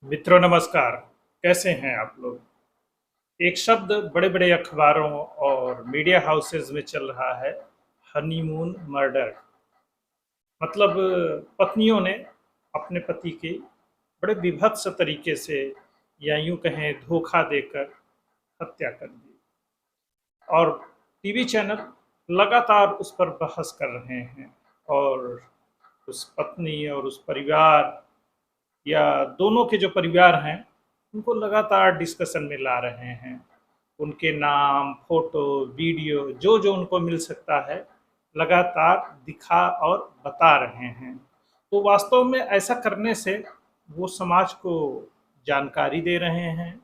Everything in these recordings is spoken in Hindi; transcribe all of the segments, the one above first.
मित्रों नमस्कार। कैसे हैं आप लोग? एक शब्द बड़े बड़े अखबारों और मीडिया हाउसेज में चल रहा है, हनीमून मर्डर। मतलब पत्नियों ने अपने पति की बड़े विभत्स तरीके से या यूं कहें धोखा देकर हत्या कर दी। और टीवी चैनल लगातार उस पर बहस कर रहे हैं और उस पत्नी और उस परिवार या दोनों के जो परिवार हैं उनको लगातार डिस्कशन में ला रहे हैं। उनके नाम, फोटो, वीडियो जो जो उनको मिल सकता है लगातार दिखा और बता रहे हैं। तो वास्तव में ऐसा करने से वो समाज को जानकारी दे रहे हैं,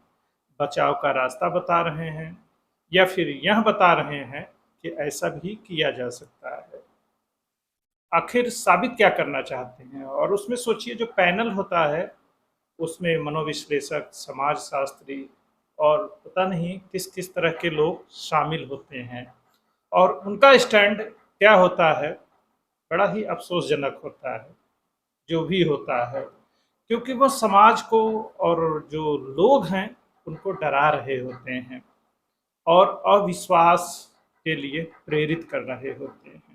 बचाव का रास्ता बता रहे हैं, या फिर यह बता रहे हैं कि ऐसा भी किया जा सकता है। आखिर साबित क्या करना चाहते हैं? और उसमें सोचिए जो पैनल होता है उसमें मनोविश्लेषक, समाजशास्त्री और पता नहीं किस किस तरह के लोग शामिल होते हैं। और उनका स्टैंड क्या होता है, बड़ा ही अफसोसजनक होता है। जो भी होता है, क्योंकि वो समाज को और जो लोग हैं उनको डरा रहे होते हैं और अविश्वास के लिए प्रेरित कर रहे होते हैं।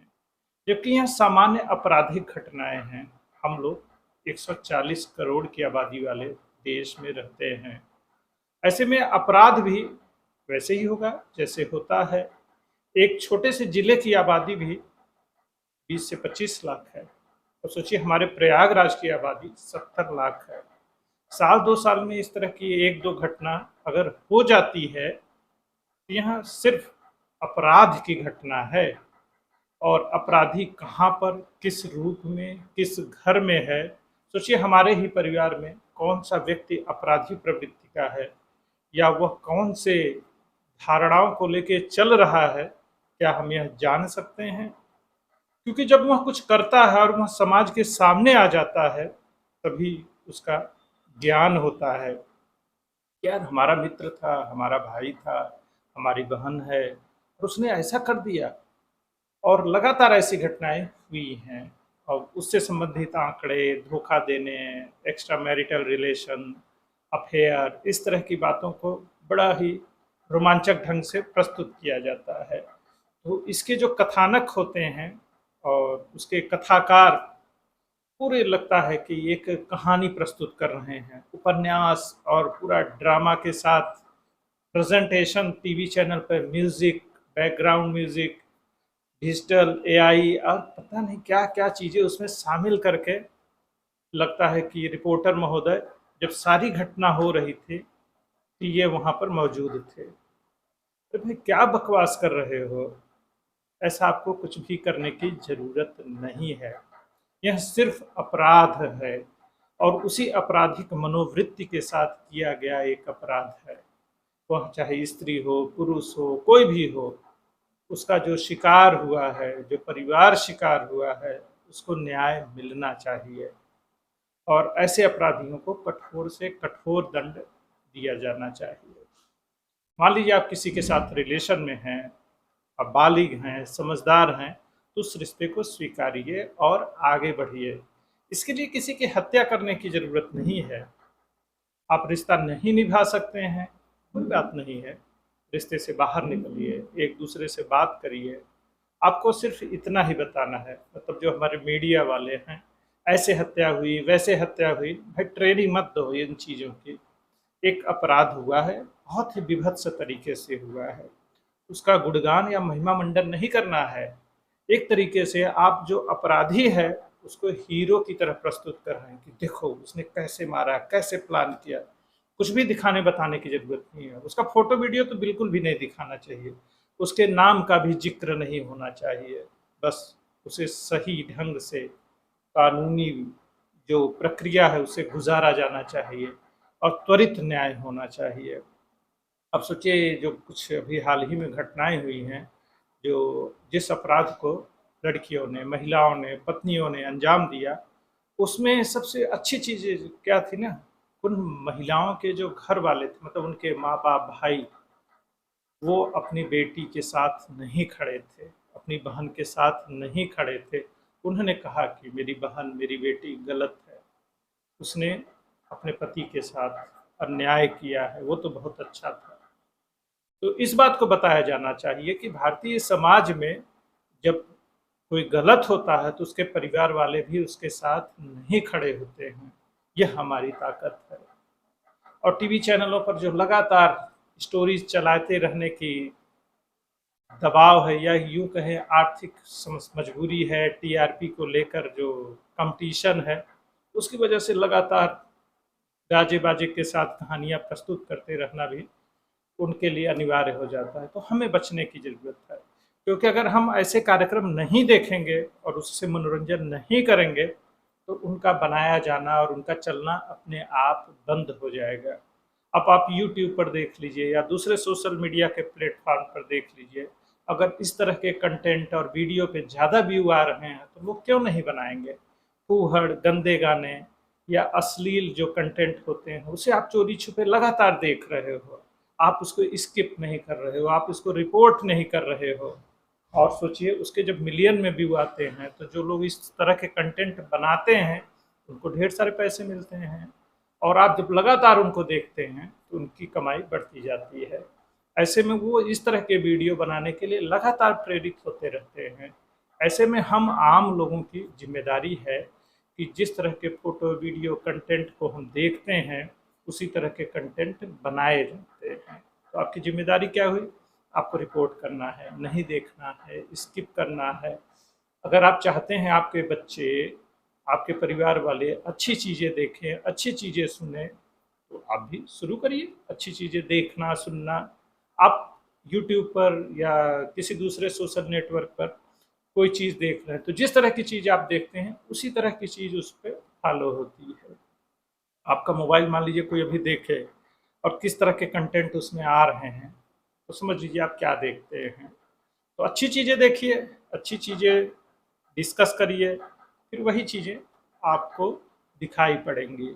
जबकि यह सामान्य आपराधिक घटनाएं हैं। हम लोग 140 करोड़ की आबादी वाले देश में रहते हैं। ऐसे में अपराध भी वैसे ही होगा जैसे होता है। एक छोटे से जिले की आबादी भी 20 से 25 लाख है। और सोचिए हमारे प्रयागराज की आबादी 70 लाख है। साल 2 साल में इस तरह की एक दो घटना अगर हो जाती है तो यह सिर्फ अपराध की घटना है। और अपराधी कहाँ पर, किस रूप में, किस घर में है। सोचिए हमारे ही परिवार में कौन सा व्यक्ति अपराधी प्रवृत्ति का है, या वह कौन से धारणाओं को लेके चल रहा है, क्या हम यह जान सकते हैं? क्योंकि जब वह कुछ करता है और वह समाज के सामने आ जाता है तभी उसका ज्ञान होता है। यार हमारा मित्र था, हमारा भाई था, हमारी बहन है और उसने ऐसा कर दिया। और लगातार ऐसी घटनाएं हुई हैं। और उससे संबंधित आंकड़े, धोखा देने, एक्स्ट्रा मैरिटल रिलेशन, अफेयर, इस तरह की बातों को बड़ा ही रोमांचक ढंग से प्रस्तुत किया जाता है। तो इसके जो कथानक होते हैं और उसके कथाकार पूरे लगता है कि एक कहानी प्रस्तुत कर रहे हैं, उपन्यास और पूरा ड्रामा के साथ प्रेजेंटेशन। टीवी चैनल पर music, background music, digital AI और पता नहीं क्या क्या चीज़ें उसमें शामिल करके लगता है कि रिपोर्टर महोदय जब सारी घटना हो रही थी कि ये वहाँ पर मौजूद थे। तो भाई क्या बकवास कर रहे हो? ऐसा आपको कुछ भी करने की ज़रूरत नहीं है। यह सिर्फ अपराध है और उसी आपराधिक मनोवृत्ति के साथ किया गया एक अपराध है। वह चाहे स्त्री हो, पुरुष हो, कोई भी हो, उसका जो शिकार हुआ है, जो परिवार शिकार हुआ है, उसको न्याय मिलना चाहिए। और ऐसे अपराधियों को कठोर से कठोर दंड दिया जाना चाहिए। मान लीजिए आप किसी के साथ रिलेशन में हैं, आप बालिग हैं, समझदार हैं, तो उस रिश्ते को स्वीकारिए और आगे बढ़िए। इसके लिए किसी की हत्या करने की ज़रूरत नहीं है। आप रिश्ता नहीं निभा सकते हैं, कोई बात नहीं है, रिश्ते से बाहर निकलिए, एक दूसरे से बात करिए। आपको सिर्फ इतना ही बताना है। मतलब जो हमारे मीडिया वाले हैं, ऐसे हत्या हुई, वैसे हत्या हुई, भाई ट्रेनिंग मत दो इन चीज़ों की। एक अपराध हुआ है, बहुत ही विभत्स तरीके से हुआ है, उसका गुणगान या महिमा मंडन नहीं करना है। एक तरीके से आप जो अपराधी है उसको हीरो की तरह प्रस्तुत कर रहे हैं कि देखो उसने कैसे मारा, कैसे प्लान किया। कुछ भी दिखाने बताने की जरूरत नहीं है। उसका फोटो वीडियो तो बिल्कुल भी नहीं दिखाना चाहिए, उसके नाम का भी जिक्र नहीं होना चाहिए। बस उसे सही ढंग से कानूनी जो प्रक्रिया है उसे गुजारा जाना चाहिए और त्वरित न्याय होना चाहिए। अब सोचिए जो कुछ अभी हाल ही में घटनाएं हुई हैं, जो जिस अपराध को लड़कियों ने, महिलाओं ने, पत्नियों ने अंजाम दिया, उसमें सबसे अच्छी चीज़ क्या थी ना, उन महिलाओं के जो घर वाले थे, मतलब उनके माँ बाप, भाई, वो अपनी बेटी के साथ नहीं खड़े थे, अपनी बहन के साथ नहीं खड़े थे। उन्होंने कहा कि मेरी बहन, मेरी बेटी गलत है। उसने अपने पति के साथ अन्याय किया है, वो तो बहुत अच्छा था। तो इस बात को बताया जाना चाहिए कि भारतीय समाज में जब कोई गलत होता है तो उसके परिवार वाले भी उसके साथ नहीं खड़े होते हैं। यह हमारी ताकत है। और टीवी चैनलों पर जो लगातार स्टोरीज चलाते रहने की दबाव है, या यूं कहें आर्थिक मजबूरी है, टीआरपी को लेकर जो कंपटीशन है, उसकी वजह से लगातार गाजे बाजे के साथ कहानियां प्रस्तुत करते रहना भी उनके लिए अनिवार्य हो जाता है। तो हमें बचने की ज़रूरत है, क्योंकि अगर हम ऐसे कार्यक्रम नहीं देखेंगे और उससे मनोरंजन नहीं करेंगे तो उनका बनाया जाना और उनका चलना अपने आप बंद हो जाएगा। अब आप यूट्यूब पर देख लीजिए या दूसरे सोशल मीडिया के प्लेटफॉर्म पर देख लीजिए, अगर इस तरह के कंटेंट और वीडियो पे ज़्यादा व्यू आ रहे हैं तो वो क्यों नहीं बनाएंगे। फूहड़, गंदे गाने या अश्लील जो कंटेंट होते हैं उसे आप चोरी छुपे लगातार देख रहे हो, आप उसको स्किप नहीं कर रहे हो, आप उसको रिपोर्ट नहीं कर रहे हो। और सोचिए उसके जब मिलियन में व्यू आते हैं तो जो लोग इस तरह के कंटेंट बनाते हैं उनको ढेर सारे पैसे मिलते हैं, और आप जब लगातार उनको देखते हैं तो उनकी कमाई बढ़ती जाती है। ऐसे में वो इस तरह के वीडियो बनाने के लिए लगातार प्रेरित होते रहते हैं। ऐसे में हम आम लोगों की जिम्मेदारी है कि जिस तरह के फोटो वीडियो कंटेंट को हम देखते हैं उसी तरह के कंटेंट बनाए जाते हैं। तो आपकी जिम्मेदारी क्या हुई? आपको रिपोर्ट करना है, नहीं देखना है, स्किप करना है। अगर आप चाहते हैं आपके बच्चे, आपके परिवार वाले अच्छी चीज़ें देखें, अच्छी चीज़ें सुने, तो आप भी शुरू करिए अच्छी चीज़ें देखना, सुनना। आप यूट्यूब पर या किसी दूसरे सोशल नेटवर्क पर कोई चीज़ देख रहे हैं तो जिस तरह की चीज़ आप देखते हैं उसी तरह की चीज़ उस पे फॉलो होती है। आपका मोबाइल मान लीजिए कोई अभी देखे और किस तरह के कंटेंट उसमें आ रहे हैं तो समझ लीजिए आप क्या देखते हैं। तो अच्छी चीज़ें देखिए, अच्छी चीज़ें डिस्कस करिए, फिर वही चीज़ें आपको दिखाई पड़ेंगी।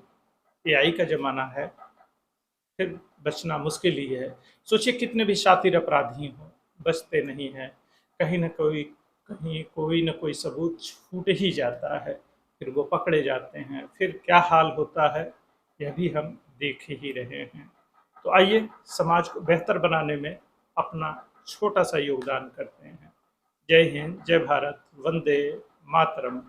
एआई का ज़माना है, फिर बचना मुश्किल ही है। सोचिए कितने भी शातिर अपराधी हों, बचते नहीं हैं। कहीं न कोई कहीं कोई न कोई सबूत छूट ही जाता है, फिर वो पकड़े जाते हैं। फिर क्या हाल होता है, यह भी हम देख ही रहे हैं। तो आइए समाज को बेहतर बनाने में अपना छोटा-सा योगदान करते हैं। जय हिंद, जय भारत, वंदे मातरम।